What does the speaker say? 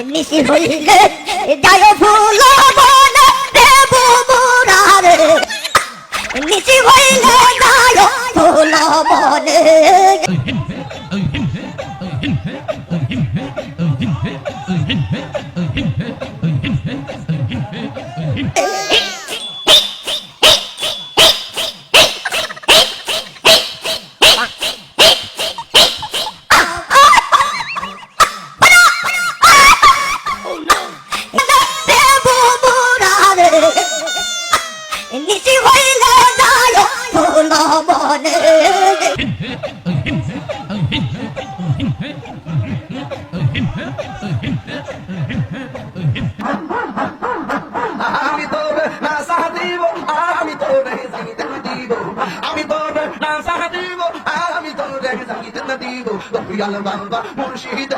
নিশি হইলে যায় ফুল বনে দেব মুরারে নিশি হইলে যায় ফুল বনে নিশি হইলে যায় ফুল বনে আমি তোর না সাহা দিব আমি তোর জিতে দিব আমি তোর না সাহা দিব আমি তোর জিতে দিব দয়াল বাবা মুর্শিদ